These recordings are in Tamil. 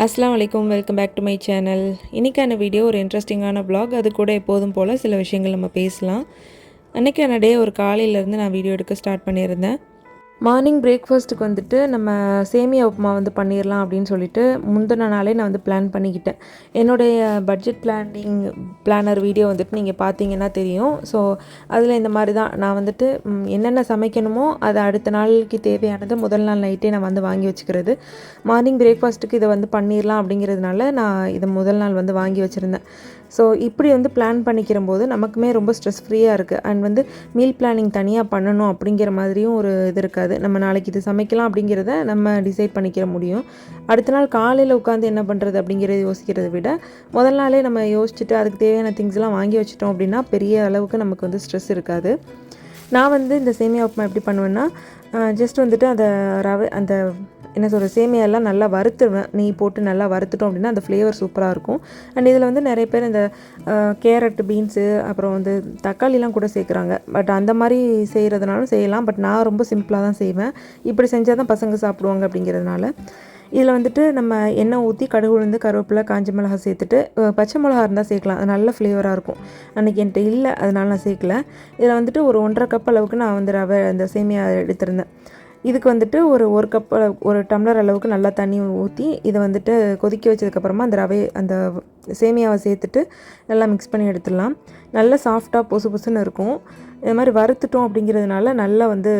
அஸ்ஸலாமு அலைக்கும், welcome back to my channel. இன்றைக்கான வீடியோ ஒரு இன்ட்ரெஸ்டிங்கான vlog. அது கூட எப்போதும் போல் சில விஷயங்கள் நம்ம பேசலாம். அன்றைக்கான டே ஒரு காலையிலேருந்து நான் வீடியோ எடுக்க ஸ்டார்ட் பண்ணியிருந்தேன். மார்னிங் பிரேக்ஃபாஸ்ட்டுக்கு வந்துட்டு நம்ம சேமியா உப்புமா வந்து பண்ணிடலாம் அப்படின்னு சொல்லிட்டு முந்தின நாளே நான் வந்து பிளான் பண்ணிக்கிட்டேன். என்னுடைய பட்ஜெட் பிளானர் வீடியோ வந்துட்டு நீங்கள் பார்த்தீங்கன்னா தெரியும். ஸோ அதில் இந்த மாதிரி தான் நான் வந்துட்டு என்னென்ன சமைக்கணுமோ அதை அடுத்த நாளுக்கு தேவையானது முதல் நாள் நைட்டே நான் வந்து வாங்கி வச்சுக்கிறது. மார்னிங் பிரேக்ஃபாஸ்ட்டுக்கு இதை வந்து பண்ணிடலாம் அப்படிங்கிறதுனால நான் இதை முதல் நாள் வந்து வாங்கி வச்சுருந்தேன். ஸோ இப்படி வந்து பிளான் பண்ணிக்கிற போது நமக்குமே ரொம்ப ஸ்ட்ரெஸ் ஃப்ரீயாக இருக்குது. அண்ட் வந்து மீல் பிளானிங் தனியாக பண்ணணும் அப்படிங்கிற மாதிரியும் ஒரு இது இருக்காது. நம்ம நாளைக்கு இது சமைக்கலாம் அப்படிங்கிறத நம்ம டிசைட் பண்ணிக்கிற முடியும். அடுத்த நாள் காலையில் உட்காந்து என்ன பண்ணுறது அப்படிங்கிறத யோசிக்கிறத விட முதல் நாளே நம்ம யோசிச்சுட்டு அதுக்கு தேவையான திங்ஸ்லாம் வாங்கி வச்சிட்டோம் அப்படின்னா பெரிய அளவுக்கு நமக்கு வந்து ஸ்ட்ரெஸ் இருக்காது. நான் வந்து இந்த சேமியா உப்புமா எப்படி பண்ணுவேன்னா, ஜஸ்ட் வந்துட்டு அந்த என்ன சொல்கிற சேமியாலாம் நல்லா வறுத்துடுவேன். நெய் போட்டு நல்லா வறுத்துட்டோம் அப்படின்னா அந்த ஃப்ளேவர் சூப்பராக இருக்கும். அண்ட் இதில் வந்து நிறைய பேர் இந்த கேரட், பீன்ஸு, அப்புறம் வந்து தக்காளிலாம் கூட சேர்க்குறாங்க. பட் அந்த மாதிரி செய்கிறதுனாலும் செய்யலாம். பட் நான் ரொம்ப சிம்பிளாக தான் செய்வேன். இப்படி செஞ்சால் தான் பசங்க சாப்பிடுவாங்க அப்படிங்கிறதுனால. இதில் வந்துட்டு நம்ம எண்ணெய் ஊற்றி கடுகு, உளுந்து, கருவேப்பிலை, காஞ்ச மிளகாய் சேர்த்துட்டு பச்சை மிளகா இருந்தால் சேர்க்கலாம். அது நல்ல ஃப்ளேவராக இருக்கும். அன்றைக்கி என்கிட்ட இல்லை, அதனால நான் சேர்க்கல. இதில் வந்துட்டு ஒரு 1.5 கப் அளவுக்கு நான் வந்து அந்த சேமியா எடுத்திருந்தேன். இதுக்கு வந்துட்டு ஒரு கப் ஒரு டம்ளர் அளவுக்கு நல்லா தண்ணி ஊற்றி இதை வந்துட்டு கொதிக்க வச்சதுக்கப்புறமா அந்த சேமியாவை சேர்த்துட்டு நல்லா மிக்ஸ் பண்ணி எடுத்துடலாம். நல்லா சாஃப்டாக பொசு பொசுன்னு இருக்கும். இது மாதிரி வறுத்துட்டோம் அப்படிங்கிறதுனால நல்லா வந்து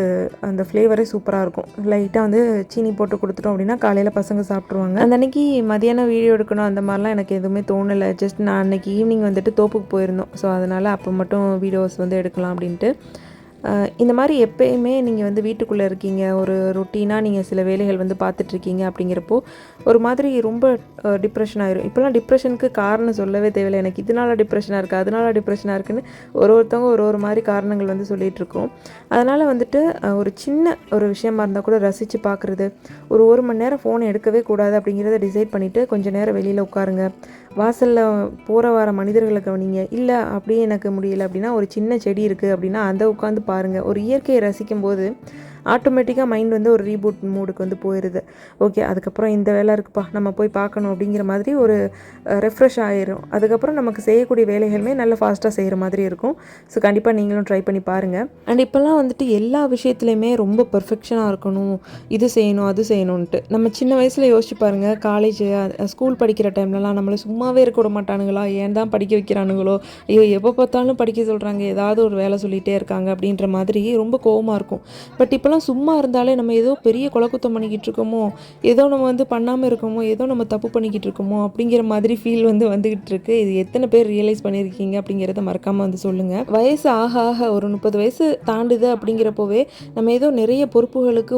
அந்த ஃப்ளேவரே சூப்பராக இருக்கும். லைட்டாக வந்து சீனி போட்டு கொடுத்துட்டோம் அப்படின்னா காலையில் பசங்க சாப்பிட்ருவாங்க. அந்த அன்றைக்கி மதியானம் வீடியோ எடுக்கணும் அந்த மாதிரிலாம் எனக்கு எதுவுமே தோணலை. ஜஸ்ட் நான் அன்றைக்கி ஈவினிங் வந்துட்டு தோப்புக்கு போயிருந்தோம். ஸோ அதனால் அப்போ மட்டும் வீடியோஸ் வந்து எடுக்கலாம் அப்படின்ட்டு. இந்த மாதிரி எப்போயுமே நீங்கள் வந்து வீட்டுக்குள்ளே இருக்கீங்க, ஒரு ரொட்டீனாக நீங்கள் சில வேலைகள் வந்து பார்த்துட்ருக்கீங்க அப்படிங்கிறப்போ ஒரு மாதிரி ரொம்ப டிப்ரெஷன் ஆயிரும். இப்போலாம் டிப்ரெஷனுக்கு காரணம் சொல்லவே தேவையில்லை. எனக்கு இதனால டிப்ரெஷனாக இருக்குது, அதனால டிப்ரெஷனாக இருக்குதுன்னு ஒருத்தவங்க ஒரு மாதிரி காரணங்கள் வந்து சொல்லிகிட்ருக்கோம். அதனால் வந்துட்டு ஒரு சின்ன ஒரு விஷயமா இருந்தால் கூட ரசித்து பார்க்குறது, ஒரு மணி நேரம் ஃபோனை எடுக்கவே கூடாது அப்படிங்கிறத டிசைட் பண்ணிவிட்டு கொஞ்சம் நேரம் வெளியில் உட்காருங்க. வாசலில் போகிற வர மனிதர்களை கவனிங்க. இல்லை அப்படியே எனக்கு முடியலை அப்படின்னா ஒரு சின்ன செடி இருக்குது அப்படின்னா அதை உட்காந்து பாருங்கள். ஒரு இயற்கையை ரசிக்கும்போது ஆட்டோமேட்டிக்காக மைண்ட் வந்து ஒரு ரீபூட் மூடுக்கு வந்து போயிடுது. ஓகே, அதுக்கப்புறம் இந்த வேலை இருக்குப்பா, நம்ம போய் பார்க்கணும் அப்படிங்கிற மாதிரி ஒரு ரெஃப்ரெஷ் ஆகிரும். அதுக்கப்புறம் நமக்கு செய்யக்கூடிய வேலைகளுமே நல்ல ஃபாஸ்ட்டாக செய்கிற மாதிரி இருக்கும். ஸோ கண்டிப்பாக நீங்களும் ட்ரை பண்ணி பாருங்கள். அண்ட் இப்போல்லாம் வந்துட்டு எல்லா விஷயத்துலையுமே ரொம்ப பெர்ஃபெக்ஷனாக இருக்கணும், இது செய்யணும் அது செய்யணுன்ட்டு. நம்ம சின்ன வயசில் யோசிச்சு பாருங்கள், காலேஜ் ஸ்கூல் படிக்கிற டைம்லலாம் நம்மளை சும்மாவே இருக்க விட மாட்டானுங்களா, ஏன் தான் படிக்க வைக்கிறானுங்களோ, ஐயோ எப்போ பார்த்தாலும் படிக்க சொல்கிறாங்க, ஏதாவது ஒரு வேலை சொல்லிகிட்டே இருக்காங்க அப்படின்ற மாதிரி ரொம்ப கோவமாக இருக்கும். பட் இப்போலாம் சும்மா இருந்தாலே நம்ம ஏதோ பெரிய குலக்குத்தம் பண்ணிக்கிட்டு இருக்கோமோ, ஏதோ நம்ம வந்து பண்ணாமல் இருக்கோமோ, ஏதோ நம்ம தப்பு பண்ணிக்கிட்டு இருக்கோமோ அப்படிங்கிற மாதிரி ஃபீல் வந்து வந்துக்கிட்டு இருக்கு. இது எத்தனை பேர் ரியலைஸ் பண்ணியிருக்கீங்க அப்படிங்கிறத மறக்காமல் வந்து சொல்லுங்கள். வயசு ஆக ஆக ஒரு 30 வயசு தாண்டுது அப்படிங்கிறப்போவே நம்ம ஏதோ நிறைய பொறுப்புகளுக்கு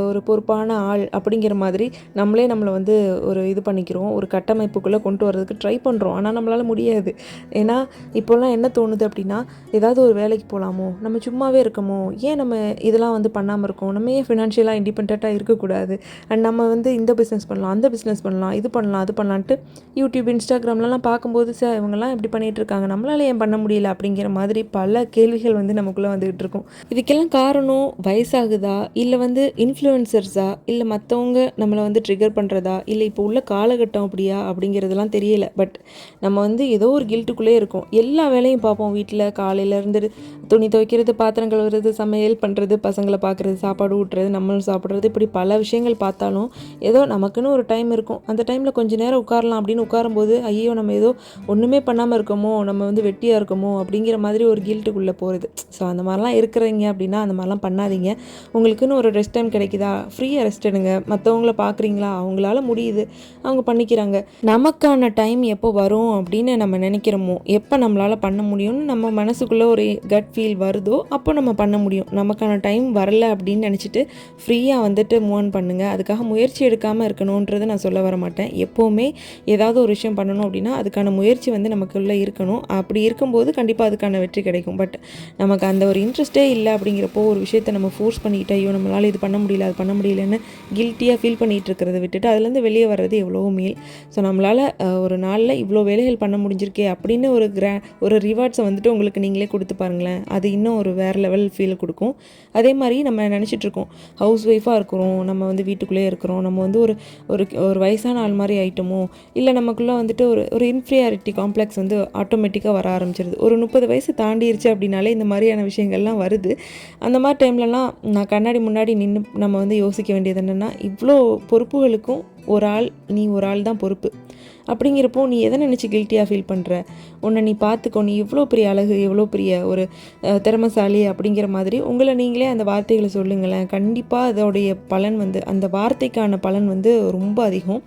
ஒரு பொறுப்பான ஆள் அப்படிங்கிற மாதிரி நம்மளை வந்து ஒரு இது பண்ணிக்கிறோம், ஒரு கட்டமைப்புக்குள்ளே கொண்டு வரதுக்கு ட்ரை பண்ணுறோம். ஆனால் நம்மளால் முடியாது. ஏன்னா இப்போல்லாம் என்ன தோணுது அப்படின்னா, ஏதாவது ஒரு வேலைக்கு போகலாமோ, நம்ம சும்மாவே இருக்கமோ, ஏன் நம்ம இதெல்லாம் வந்து பண்ணாமல் இருக்கோம், நம்ம ஏன் ஃபினான்ஷியலாக இண்டிபெண்ட்டாக இருக்கக்கூடாது, அண்ட் நம்ம வந்து இந்த பிஸ்னஸ் பண்ணலாம், அந்த பிஸ்னஸ் பண்ணலாம், இது பண்ணலாம் அது பண்ணலான்ட்டு யூடியூப், இன்ஸ்டாகிராம்லலாம் பார்க்கும்போது இவங்கெல்லாம் எப்படி பண்ணிகிட்ருக்காங்க, நம்மளால் ஏன் பண்ண முடியல அப்படிங்கிற மாதிரி பல கேள்விகள் வந்து நமக்குள்ளே வந்துகிட்டு இருக்கும். இதுக்கெல்லாம் காரணம் வயசாகுதா, இல்லை வந்து இன்ஃப்ளூயன்சர்ஸா, இல்லை மற்றவங்க நம்மளை வந்து ட்ரிகர் பண்ணுறதா, இல்லை இப்போ உள்ள காலகட்டம் அப்படியா அப்படிங்கிறதுலாம் தெரியல. பட் நம்ம வந்து ஏதோ ஒரு கில்ட்டுக்குள்ளே இருக்கும். எல்லா வேலையும் பார்ப்போம். வீட்டில் காலையிலேருந்து துணி துவைக்கிறது, பாத்திரம் கழுவுறது, சமையல் பண்ணுறது, பசங்களை பார்க்குறது, சாப்பாடு ஊட்டுறது, நம்மளும் சாப்பிட்றது, இப்படி பல விஷயங்கள் பார்த்தாலும் ஏதோ நமக்குன்னு ஒரு டைம் இருக்கும். அந்த டைமில் கொஞ்சம் நேரம் உட்காரலாம் அப்படின்னு உட்காரும்போது ஐயோ நம்ம ஏதோ ஒன்றுமே பண்ணாமல் இருக்கோமோ, நம்ம வந்து வெட்டியாக இருக்கோமோ அப்படிங்கிற மாதிரி ஒரு கில்ட்டுக்குள்ளே போகிறது. ஸோ அந்த மாதிரிலாம் இருக்கிறீங்க அப்படின்னா அந்த மாதிரிலாம் பண்ணாதீங்க. உங்களுக்குன்னு ஒரு ரெஸ்ட் டைம் கிடைக்குதா, ஃப்ரீயாக ரெஸ்ட் எடுங்க. மற்றவங்கள பார்க்குறீங்களா, அவங்களால முடியுது, அவங்க பண்ணிக்கிறாங்க. நமக்கான டைம் எப்போ வரும் அப்படின்னு நம்ம நினைக்கிறோமோ, எப்போ நம்மளால் பண்ண முடியும்னு நம்ம மனசுக்குள்ளே ஒரு கட் ஃபீல் வருதோ அப்போ நம்ம பண்ண முடியும். நமக்கான டைம் வரல அப்படின்னு நினச்சிட்டு ஃப்ரீயாக வந்துட்டு மூவ் ஆன் பண்ணுங்கள். அதுக்காக முயற்சி எடுக்காமல் இருக்கணுன்றதை நான் சொல்ல வர மாட்டேன். எப்போவுமே ஏதாவது ஒரு விஷயம் பண்ணணும் அப்படின்னா அதுக்கான முயற்சி வந்து நமக்குள்ளே இருக்கணும். அப்படி இருக்கும்போது கண்டிப்பாக அதுக்கான வெற்றி கிடைக்கும். பட் நமக்கு அந்த ஒரு இன்ட்ரெஸ்ட்டே இல்லை அப்படிங்கிறப்போ ஒரு விஷயத்தை நம்ம ஃபோர்ஸ் பண்ணிக்கிட்டு ஐயோ நம்மளால் இது பண்ண முடியல அது பண்ண முடியலன்னு கில்ட்டியாக ஃபீல் பண்ணிகிட்டு இருக்கிறத விட்டுட்டு அதுலேருந்து வெளியே வர்றது எவ்வளவோ மேல். ஸோ நம்மளால் ஒரு நாளில் இவ்வளோ வேலைகள் பண்ண முடிஞ்சிருக்கே அப்படின்னு ஒரு ரிவார்ட்ஸை வந்துட்டு உங்களுக்கு நீங்களே கொடுத்து பாருங்களேன். அது இன்னும் ஒரு வேறு லெவல் ஃபீல் கொடுக்கும். அதே மாதிரி நம்ம நினச்சிட்ருக்கோம் ஹவுஸ் ஒய்ஃபாக இருக்கிறோம், நம்ம வந்து வீட்டுக்குள்ளேயே இருக்கிறோம், நம்ம வந்து ஒரு ஒரு ஒரு வயசான ஆள் மாதிரி ஆகிட்டோமோ, இல்லை நமக்குள்ளே வந்துட்டு ஒரு ஒரு இன்ஃபீரியாரிட்டி காம்ப்ளெக்ஸ் வந்து ஆட்டோமேட்டிக்காக வர ஆரம்பிச்சிருது. ஒரு 30 வயசு தாண்டிருச்சு அப்படின்னாலே இந்த மாதிரியான விஷயங்கள்லாம் வருது. அந்த மாதிரி டைம்லலாம் நான் கண்ணாடி முன்னாடி நின்று நம்ம வந்து யோசிக்க வேண்டியது என்னென்னா, இவ்வளோ பொறுப்புகளுக்கும் நீ ஒரு ஆள் தான் பொறுப்பு. அப்படிங்கிறப்போ நீ எதை நினச்சி கில்ட்டியாக ஃபீல் பண்ணுற? உன்னை நீ பார்த்துக்கோ, நீ எவ்வளோ பெரிய அழகு, எவ்வளோ பெரிய ஒரு திறமைசாலி அப்படிங்கிற மாதிரி உங்களை நீங்களே அந்த வார்த்தைகளை சொல்லுங்களேன். கண்டிப்பாக அதோடைய பலன் வந்து அந்த வார்த்தைக்கான பலன் வந்து ரொம்ப அதிகம்,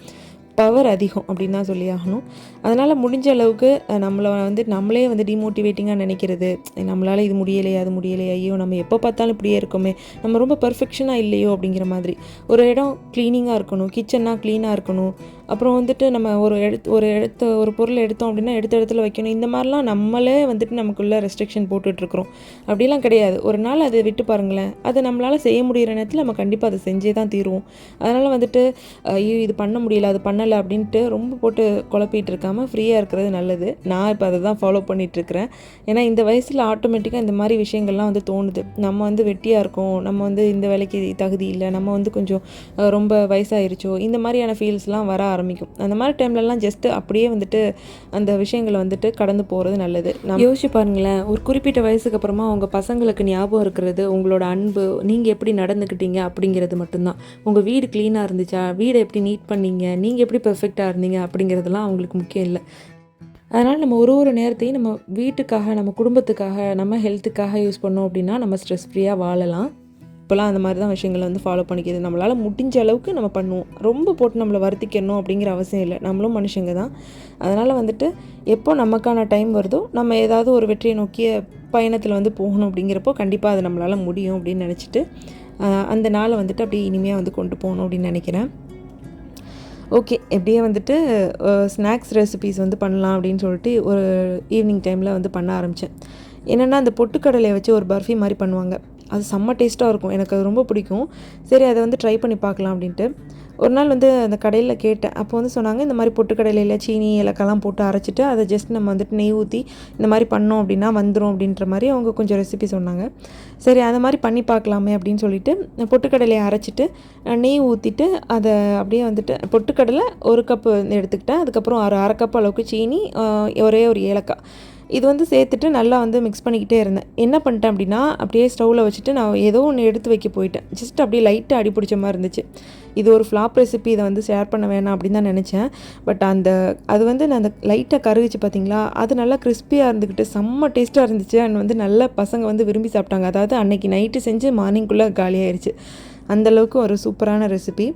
பவர் அதிகம் அப்படின்னு தான் சொல்லி ஆகணும். அதனால் முடிஞ்ச அளவுக்கு நம்மளை வந்து நம்மளே வந்து டிமோட்டிவேட்டிங்காக நினைக்கிறது, நம்மளால் இது முடியலையே அது முடியலையே, ஐயோ நம்ம எப்போ பார்த்தாலும் இப்படியே இருக்கோமே, நம்ம ரொம்ப பர்ஃபெக்ஷனாக இல்லையோ அப்படிங்கிற மாதிரி. ஒரு இடம் க்ளீனிங்காக இருக்கணும், கிச்சன்னா க்ளீனாக இருக்கணும், அப்புறம் வந்துட்டு நம்ம ஒரு பொருளை எடுத்தோம் அப்படின்னா எடுத்த இடத்துல வைக்கணும். இந்த மாதிரிலாம் நம்மளே வந்துட்டு நமக்குள்ளே ரெஸ்ட்ரிக்ஷன் போட்டுட்ருக்குறோம். அப்படிலாம் கிடையாது. ஒரு நாள் அதை விட்டு பாருங்களேன், அது நம்மளால் செய்ய முடிகிற நேரத்தில் நம்ம கண்டிப்பாக அதை செஞ்சே தான் தீருவோம். அதனால் வந்துட்டு ஐயோ இது பண்ண முடியல அது பண்ணலை அப்படின்ட்டு ரொம்ப போட்டு குழப்பிட்டு இருக்காமல் ஃப்ரீயாக இருக்கிறது நல்லது. நான் இப்போ அதை தான் ஃபாலோ பண்ணிகிட்ருக்கிறேன். ஏன்னா இந்த வயசில் ஆட்டோமேட்டிக்காக இந்த மாதிரி விஷயங்கள்லாம் வந்து தோணுது. நம்ம வந்து வெட்டியாக இருக்கோம், நம்ம வந்து இந்த வேலைக்கு தகுதி இல்லை, நம்ம வந்து கொஞ்சம் ரொம்ப வயசாயிருச்சோ, இந்த மாதிரியான ஃபீல்ஸ்லாம் வர ஆரம்பிக்கும். அந்த மாதிரி டைம்லலாம் ஜஸ்ட்டு அப்படியே வந்துட்டு அந்த விஷயங்களை வந்துட்டு கடந்து போகிறது நல்லது. நான் யோசிச்சு பாருங்களேன், ஒரு குறிப்பிட்ட வயசுக்கு அப்புறமா உங்கள் பசங்களுக்கு ஞாபகம் இருக்கிறது உங்களோட அன்பு, நீங்கள் எப்படி நடந்துக்கிட்டீங்க அப்படிங்கிறது மட்டும்தான். உங்கள் வீடு க்ளீனாக இருந்துச்சா, வீடை எப்படி நீட் பண்ணீங்க, நீங்கள் எப்படி பெர்ஃபெக்டாக இருந்தீங்க அப்படிங்கிறதுலாம் அவங்களுக்கு முக்கியம் இல்லை. அதனால் நம்ம ஒரு நேரத்தையும் நம்ம வீட்டுக்காக, நம்ம குடும்பத்துக்காக, நம்ம ஹெல்த்துக்காக யூஸ் பண்ணோம் அப்படின்னா நம்ம ஸ்ட்ரெஸ் ஃப்ரீயாக வாழலாம். இப்போலாம் அந்த மாதிரி தான் விஷயங்களை வந்து ஃபாலோ பண்ணிக்கிது. நம்மளால் முடிஞ்ச அளவுக்கு நம்ம பண்ணுவோம். ரொம்ப போட்டு நம்மளை வருத்திக்கணும் அப்படிங்கிற அவசியம் இல்லை. நம்மளும் மனுஷங்க தான். அதனால் வந்துட்டு எப்போ நமக்கான டைம் வருதோ நம்ம ஏதாவது ஒரு வெற்றியை நோக்கிய பயணத்தில் வந்து போகணும் அப்படிங்கிறப்போ கண்டிப்பாக அது நம்மளால் முடியும் அப்படின்னு நினச்சிட்டு அந்த நாளை வந்துட்டு அப்படியே இனிமையாக வந்து கொண்டு போகணும் அப்படின்னு நினைக்கிறேன். ஓகே, எப்படியே வந்துட்டு ஸ்நாக்ஸ் ரெசிபீஸ் வந்து பண்ணலாம் அப்படின்னு சொல்லிட்டு ஒரு ஈவினிங் டைமில் வந்து பண்ண ஆரம்பித்தேன். என்னென்னா அந்த பொட்டுக்கடலையை வச்சு ஒரு பர்ஃபி மாதிரி பண்ணுவாங்க. அது செம்ம டேஸ்ட்டாக இருக்கும், எனக்கு அது ரொம்ப பிடிக்கும். சரி அதை வந்து ட்ரை பண்ணி பார்க்கலாம் அப்படின்ட்டு ஒரு நாள் வந்து அந்த கடையில் கேட்டேன். அப்போ வந்து சொன்னாங்க இந்த மாதிரி பொட்டுக்கடலையில் சீனி ஏலக்காய்லாம் போட்டு அரைச்சிட்டு அதை ஜஸ்ட் நம்ம வந்துட்டு நெய் ஊற்றி இந்த மாதிரி பண்ணோம் அப்படின்னா வந்துடும் அப்படின்ற மாதிரி அவங்க கொஞ்சம் ரெசிபி சொன்னாங்க. சரி அதை மாதிரி பண்ணி பார்க்கலாமே அப்படின்னு சொல்லிட்டு பொட்டுக்கடலையை அரைச்சிட்டு நெய் ஊற்றிட்டு அதை அப்படியே வந்துட்டு பொட்டுக்கடலை 1 கப்பு எடுத்துக்கிட்டேன். அதுக்கப்புறம் அரை கப் அளவுக்கு சீனி, ஒரே ஒரு ஏலக்காய் இது வந்து சேர்த்துட்டு நல்லா வந்து மிக்ஸ் பண்ணிக்கிட்டே இருந்தேன். என்ன பண்ணிட்டேன் அப்படின்னா அப்படியே ஸ்டவ்வில் வச்சுட்டு நான் ஏதோ ஒன்று எடுத்து வைக்க போயிட்டேன். ஜஸ்ட் அப்படியே லைட்டாக அடி பிடிச்ச மாதிரி இருந்துச்சு. இது ஒரு ஃப்ளாப் ரெசிபி, இதை வந்து ஷேர் பண்ண வேணாம் அப்படின்னு தான் நினச்சேன். பட் அது வந்து நான் அந்த லைட்டாக கருகிச்சு பார்த்தீங்களா, அது நல்லா கிறிஸ்பியாக இருந்துக்கிட்டு செம்ம டேஸ்ட்டாக இருந்துச்சு. அண்ட் வந்து நல்லா பசங்க வந்து விரும்பி சாப்பிட்டாங்க. அதாவது அன்னைக்கு நைட்டு செஞ்சு மார்னிங்குள்ளே காலியாயிருச்சு. அந்தளவுக்கு ஒரு சூப்பரான ரெசிபி.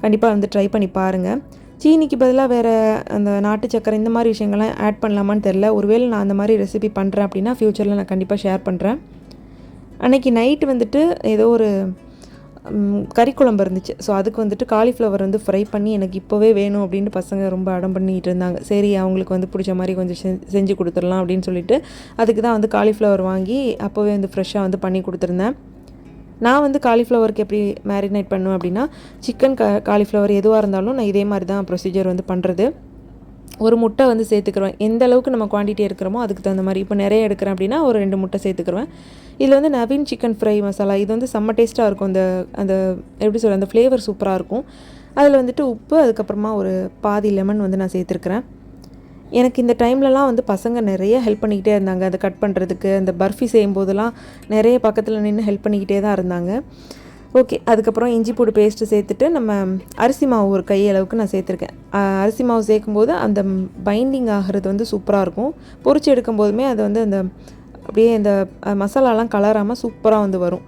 கண்டிப்பாக வந்து ட்ரை பண்ணி பாருங்கள். சீனிக்கு பதிலாக வேறு அந்த நாட்டு சக்கரை இந்த மாதிரி விஷயங்கள்லாம் ஆட் பண்ணலாமான்னு தெரில. ஒருவேளை நான் அந்த மாதிரி ரெசிபி பண்ணுறேன் அப்படின்னா ஃப்யூச்சரில் நான் கண்டிப்பாக ஷேர் பண்ணுறேன். அன்றைக்கி நைட்டு வந்துட்டு ஏதோ ஒரு கறி குழம்பு இருந்துச்சு. ஸோ அதுக்கு வந்துட்டு காலிஃப்ளவர் வந்து ஃப்ரை பண்ணி எனக்கு இப்போவே வேணும் அப்படின்ட்டு பசங்க ரொம்ப அடம் பண்ணிகிட்டு இருந்தாங்க. சரி அவங்களுக்கு வந்து பிடிச்ச மாதிரி கொஞ்சம் செஞ்சு கொடுத்துடலாம் அப்படின்னு சொல்லிட்டு அதுக்கு தான் வந்து காலிஃப்ளவர் வாங்கி அப்போவே வந்து ஃப்ரெஷ்ஷாக வந்து பண்ணி கொடுத்துருந்தேன். நான் வந்து காலிஃப்ளவருக்கு எப்படி மேரினேட் பண்ணுவேன் அப்படின்னா சிக்கன் காலிஃப்ளவர் எதுவாக இருந்தாலும் நான் இதே மாதிரி தான் ப்ரொசீஜர் வந்து பண்ணுறது. ஒரு முட்டை வந்து சேர்த்துக்குருவேன். எந்த அளவுக்கு நம்ம குவான்டிட்டி எடுக்கிறோமோ அதுக்கு தகுந்த மாதிரி. இப்போ நிறைய எடுக்கிறேன் அப்படின்னா ஒரு 2 முட்டை சேர்த்துக்குருவேன். இதில் வந்து நவீன் சிக்கன் ஃப்ரை மசாலா இது வந்து செம்ம டேஸ்ட்டாக இருக்கும். அந்த எப்படி சொல்ல, அந்த ஃப்ளேவர் சூப்பராக இருக்கும். அதில் வந்துட்டு உப்பு, அதுக்கப்புறமா ஒரு பாதி லெமன் வந்து நான் சேர்த்துருக்குறேன். எனக்கு இந்த டைம்லலாம் வந்து பசங்க நிறைய ஹெல்ப் பண்ணிக்கிட்டே இருந்தாங்க. அதை கட் பண்ணுறதுக்கு, அந்த பர்ஃபி செய்யும்போதெல்லாம் நிறைய பக்கத்தில் நின்று ஹெல்ப் பண்ணிக்கிட்டே தான் இருந்தாங்க. ஓகே, அதுக்கப்புறம் இஞ்சி பூண்டு பேஸ்ட்டு சேர்த்துட்டு நம்ம அரிசி மாவு ஒரு கை அளவுக்கு நான் சேர்த்துருக்கேன். அரிசி மாவு சேர்க்கும்போது அந்த பைண்டிங் ஆகிறது வந்து சூப்பராக இருக்கும். பொரிச்சு எடுக்கும்போதுமே அது வந்து அந்த அப்படியே இந்த மசாலாலாம் கலராமல் சூப்பராக வந்து வரும்.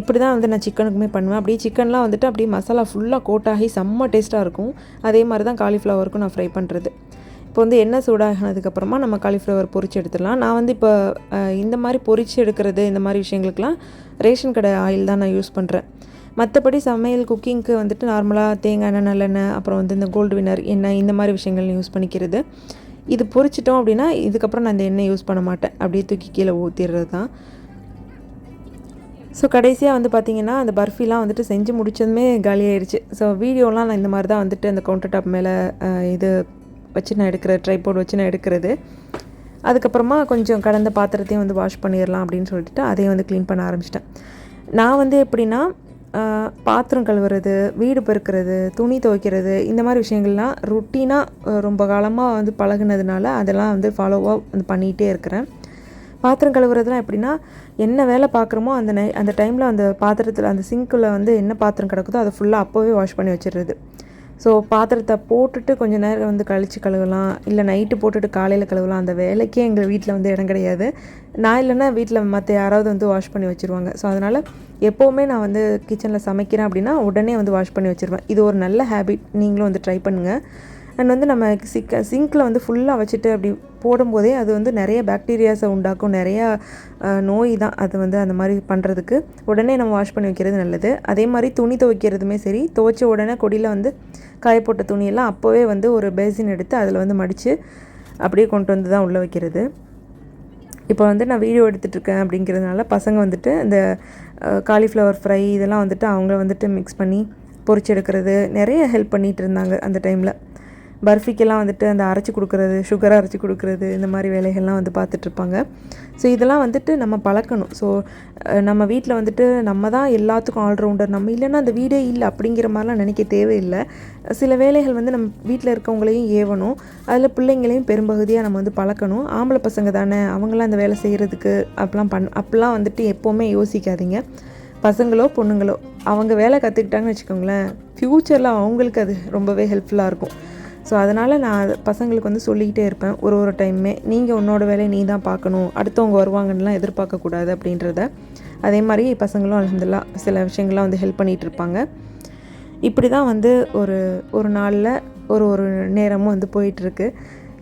இப்படி தான் வந்து நான் சிக்கனுக்குமே பண்ணுவேன். அப்படியே சிக்கன்லாம் வந்துட்டு அப்படியே மசாலா ஃபுல்லாக கோட்டாகி செம்ம டேஸ்ட்டாக இருக்கும். அதே மாதிரி தான் காலிஃப்ளவருக்கும் நான் ஃப்ரை பண்ணுறது. இப்போ வந்து எண்ணெய் சூடாகினதுக்கப்புறமா நம்ம காலிஃப்ளவர் பொரிச்சு எடுத்துடலாம். நான் வந்து இப்போ இந்த மாதிரி பொரிச்சு எடுக்கிறது இந்த மாதிரி விஷயங்களுக்கெலாம் ரேஷன் கடை ஆயில் தான் நான் யூஸ் பண்ணுறேன். மற்றபடி சமையல் குக்கிங்க்கு வந்துட்டு நார்மலாக தேங்காய் எண்ணெய், நல்லெண்ணெய், அப்புறம் வந்து இந்த கோல்டு வினர் எண்ணெய் இந்த மாதிரி விஷயங்கள் யூஸ் பண்ணிக்கிறது. இது பொரிச்சிட்டோம் அப்படின்னா இதுக்கப்புறம் நான் இந்த எண்ணெய் யூஸ் பண்ண மாட்டேன். அப்படியே தூக்கி கீழே ஊற்றிடுறது தான். ஸோ கடைசியாக வந்து பார்த்திங்கன்னா அந்த பர்ஃபிலாம் வந்துட்டு செஞ்சு முடிச்சதுமே காலியாகிடுச்சு. ஸோ வீடியோலாம் நான் இந்த மாதிரி தான் வந்துட்டு அந்த கவுண்டர் டாப் மேலே இது வச்சு நான் எடுக்கிறது, ட்ரைபோர்ட் வச்சு நான் எடுக்கிறது. அதுக்கப்புறமா கொஞ்சம் கடந்த பாத்திரத்தையும் வந்து வாஷ் பண்ணிடலாம் அப்படின்னு சொல்லிட்டு அதையும் வந்து க்ளீன் பண்ண ஆரம்பிச்சிட்டேன். நான் வந்து எப்படின்னா பாத்திரம் கழுவுறது, வீடு பெருக்கிறது, துணி துவைக்கிறது, இந்த மாதிரி விஷயங்கள்லாம் ருட்டீனாக ரொம்ப காலமாக வந்து பழகுனதுனால அதெல்லாம் வந்து ஃபாலோவாக வந்து பண்ணிகிட்டே இருக்கிறேன். பாத்திரம் கழுவுறதுலாம் எப்படின்னா, என்ன வேலை பார்க்குறோமோ அந்த டைமில் அந்த பாத்திரத்தில் அந்த சிங்க்கில் வந்து என்ன பாத்திரம் கிடக்குதோ அதை ஃபுல்லாக அப்போவே வாஷ் பண்ணி வச்சிடுறது. ஸோ பாத்திரத்தை போட்டுட்டு கொஞ்சம் நேரம் வந்து கழித்து கழுவலாம், இல்லை நைட்டு போட்டுட்டு காலையில் கழுவலாம். அந்த வேலைக்கே எங்கள் வீட்டில் வந்து இடம் கிடையாது. நான் இல்லைன்னா வீட்டில் மற்ற யாராவது வந்து வாஷ் பண்ணி வச்சுருவாங்க. ஸோ அதனால் எப்போவுமே நான் வந்து கிச்சனில் சமைக்கிறேன் அப்படின்னா உடனே வந்து வாஷ் பண்ணி வச்சுருவேன். இது ஒரு நல்ல ஹேபிட், நீங்களும் வந்து ட்ரை பண்ணுங்கள். அண்ட் வந்து நம்ம சிங்க்கில் வந்து ஃபுல்லாக வச்சுட்டு அப்படி போடும்போதே அது வந்து நிறைய பாக்டீரியாஸை உண்டாக்கும், நிறையா நோய் தான் அது வந்து அந்த மாதிரி பண்ணுறதுக்கு. உடனே நம்ம வாஷ் பண்ணி வைக்கிறது நல்லது. அதே மாதிரி துணி துவைக்கிறதுமே சரி, துவைச்ச உடனே கொடியில் வந்து காயப்போட்ட துணியெல்லாம் அப்போவே வந்து ஒரு பேசின் எடுத்து அதில் வந்து மடித்து அப்படியே கொண்டு வந்து தான் உள்ளே வைக்கிறது. இப்போ வந்து நான் வீடியோ எடுத்துகிட்ருக்கேன் அப்படிங்கிறதுனால பசங்க வந்துட்டு இந்த காலிஃப்ளவர் ஃப்ரை இதெல்லாம் வந்துட்டு அவங்க வந்துட்டு மிக்ஸ் பண்ணி பொரிச்சு எடுக்கிறது நிறைய ஹெல்ப் பண்ணிகிட்டு இருந்தாங்க அந்த டைமில். பர்ஃபிக்கெல்லாம் வந்துட்டு அந்த அரைச்சி கொடுக்குறது, சுகரை அரைச்சி கொடுக்குறது, இந்த மாதிரி வேலைகள்லாம் வந்து பார்த்துட்ருப்பாங்க. ஸோ இதெல்லாம் வந்துட்டு நம்ம பழக்கணும். ஸோ நம்ம வீட்டில் வந்துட்டு நம்ம தான் எல்லாத்துக்கும் ஆல்ரவுண்டர், நம்ம இல்லைன்னா அந்த வீடே இல்லை அப்படிங்கிற மாதிரிலாம் நினைக்க தேவையில்லை. சில வேலைகள் வந்து நம்ம வீட்டில் இருக்கவங்களையும் ஏவணும், அதில் பிள்ளைங்களையும் பெரும்பகுதியாக நம்ம வந்து பழக்கணும். ஆம்பளை பசங்க தானே, அவங்களாம் அந்த வேலை செய்கிறதுக்கு அப்படிலாம் வந்துட்டு எப்போவுமே யோசிக்காதீங்க. பசங்களோ பொண்ணுங்களோ அவங்க வேலை கற்றுக்கிட்டாங்கன்னு வச்சுக்கோங்களேன், ஃப்யூச்சரில் அவங்களுக்கு அது ரொம்பவே ஹெல்ப்ஃபுல்லாக இருக்கும். ஸோ அதனால் நான் பசங்களுக்கு வந்து சொல்லிக்கிட்டே இருப்பேன் ஒரு டைமே, நீங்கள் உன்னோட வேலையை நீ தான் பார்க்கணும், அடுத்தவங்க வருவாங்கன்னெலாம் எதிர்பார்க்கக்கூடாது அப்படின்றத. அதே மாதிரி பசங்களும் அல்ஹம்துலில்லாஹ் சில விஷயங்கள்லாம் வந்து ஹெல்ப் பண்ணிகிட்டு இருப்பாங்க. இப்படி தான் வந்து ஒரு நாளில் ஒரு நேரமும் வந்து போயிட்டுருக்கு.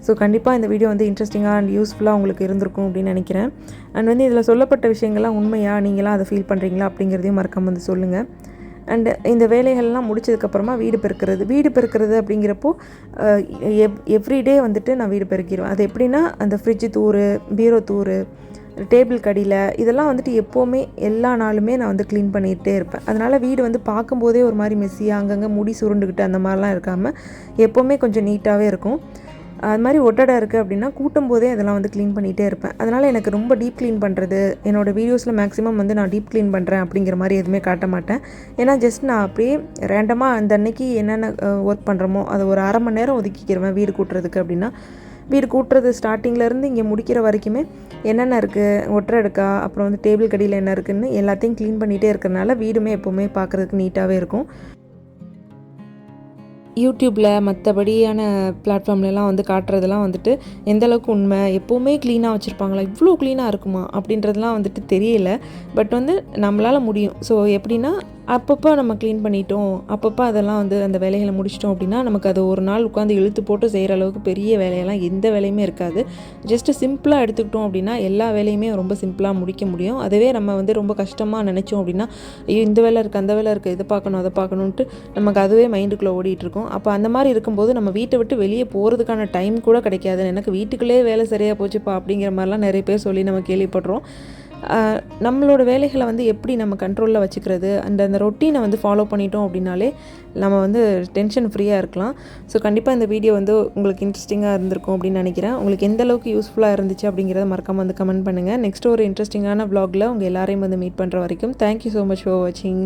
ஸோ கண்டிப்பாக இந்த வீடியோ வந்து இன்ட்ரெஸ்டிங்காக அண்ட் யூஸ்ஃபுல்லாக உங்களுக்கு இருந்திருக்கும் அப்படின்னு நினைக்கிறேன். அண்ட் வந்து இதில் சொல்லப்பட்ட விஷயங்கள்லாம் உண்மையாக நீங்களாம் அதை ஃபீல் பண்ணுறீங்களா அப்படிங்கிறதையும் மறக்காம வந்து சொல்லுங்கள். அண்டு இந்த வேலைகள்லாம் முடிச்சதுக்கப்புறமா வீடு பெருக்கிறது அப்படிங்கிறப்போ எவ்ரிடே வந்துட்டு நான் வீடு பெருக்கிடுவேன். அது எப்படின்னா அந்த ஃப்ரிட்ஜு தூறு, பீரோ தூறு, டேபிள் கடியில் இதெல்லாம் வந்துட்டு எப்போவுமே எல்லா நாளுமே நான் வந்து க்ளீன் பண்ணிகிட்டே இருப்பேன். அதனால் வீடு வந்து பார்க்கும்போதே ஒரு மாதிரி மெஸ்ஸியாக அங்கங்கே முடி சுருண்டுக்கிட்டு அந்த மாதிரிலாம் இருக்காமல் எப்போவுமே கொஞ்சம் நீட்டாகவே இருக்கும். அது மாதிரி ஒட்டடை இருக்குது அப்படின்னா கூட்டும் போதே அதெல்லாம் வந்து க்ளீன் பண்ணிகிட்டே இருப்பேன். அதனால் எனக்கு ரொம்ப டீப் க்ளீன் பண்ணுறது, என்னோடய வீடியோஸில் மேக்ஸிமம் வந்து நான் டீப் க்ளீன் பண்ணுறேன் அப்படிங்கிற மாதிரி எதுவுமே காட்ட மாட்டேன். ஏன்னா ஜஸ்ட் நான் அப்படியே ரேண்டமாக அந்த அன்னைக்கு என்னென்ன ஒர்க் பண்ணுறோமோ அதை ஒரு அரை மணி நேரம் ஒதுக்கிக்கிறேன் வீடு கூட்டுறதுக்கு. அப்படின்னா வீடு கூட்டுறது ஸ்டார்டிங்லேருந்து இங்கே முடிக்கிற வரைக்குமே என்னென்ன இருக்குது, ஒட்டரை எடுக்கா, அப்புறம் வந்து டேபிள் கடியில் என்ன இருக்குதுன்னு எல்லாத்தையும் க்ளீன் பண்ணிகிட்டே இருக்கிறனால வீடுமே எப்போவுமே பார்க்குறதுக்கு நீட்டாகவே இருக்கும். யூடியூப்பில் மற்றபடியான பிளாட்ஃபார்ம்லலாம் வந்து காட்டுறதெல்லாம் வந்துட்டு எந்தளவுக்கு உண்மை, எப்போவுமே க்ளீனாக வச்சுருப்பாங்களா, இவ்வளோ க்ளீனாக இருக்குமா அப்படின்றதுலாம் வந்துட்டு தெரியல. பட் வந்து நம்மளால் முடியும். ஸோ எப்படின்னா அப்பப்போ நம்ம க்ளீன் பண்ணிட்டோம், அப்பப்போ அதெல்லாம் வந்து அந்த வேலைகளை முடிச்சிட்டோம் அப்படின்னா நமக்கு அது ஒரு நாள் உட்காந்து இழுத்து போட்டு செய்கிற அளவுக்கு பெரிய வேலையெல்லாம் எந்த வேலையுமே இருக்காது. ஜஸ்ட்டு சிம்பிளாக எடுத்துக்கிட்டோம் அப்படின்னா எல்லா வேலையுமே ரொம்ப சிம்பிளாக முடிக்க முடியும். அதுவே நம்ம வந்து ரொம்ப கஷ்டமாக நினச்சோம் அப்படின்னா, ஐயோ இந்த வேலை இருக்குது, அந்த வேலை இருக்குது, இதை பார்க்கணும், அதை பார்க்கணுன்ட்டு நமக்கு அதுவே மைண்டுக்குள்ளே ஓடிட்டுருக்கும். அப்போ அந்த மாதிரி இருக்கும்போது நம்ம வீட்டை விட்டு வெளியே போகிறதுக்கான டைம் கூட கிடைக்காது. எனக்கு வீட்டுக்குள்ளே வேலை சரியாக போச்சுப்பா அப்படிங்கிற மாதிரிலாம் நிறைய பேர் சொல்லி நம்ம கேள்விப்படுறோம். நம்மளோட வேலைகளை வந்து எப்படி நம்ம கண்ட்ரோலில் வச்சுக்கிறது, அந்த ரொட்டீனை வந்து ஃபாலோ பண்ணிட்டோம் அப்படின்னாலே நம்ம வந்து டென்ஷன் ஃப்ரீயாக இருக்கலாம். ஸோ கண்டிப்பாக இந்த வீடியோ வந்து உங்களுக்கு இன்ட்ரெஸ்டிங்காக இருந்திருக்கும் அப்படின்னு நினைக்கிறேன். உங்களுக்கு எந்த அளவுக்கு யூஸ்ஃபுல்லாக இருந்துச்சு அப்படிங்கிறத மறக்காமல் வந்து கமெண்ட் பண்ணுங்கள். நெக்ஸ்ட் ஒரு இன்ட்ரெஸ்டிங்கான vlogல உங்கள் எல்லாரையும் வந்து மீட் பண்ணுற வரைக்கும் தேங்க்யூ ஸோ மச் ஃபார் வாட்சிங்.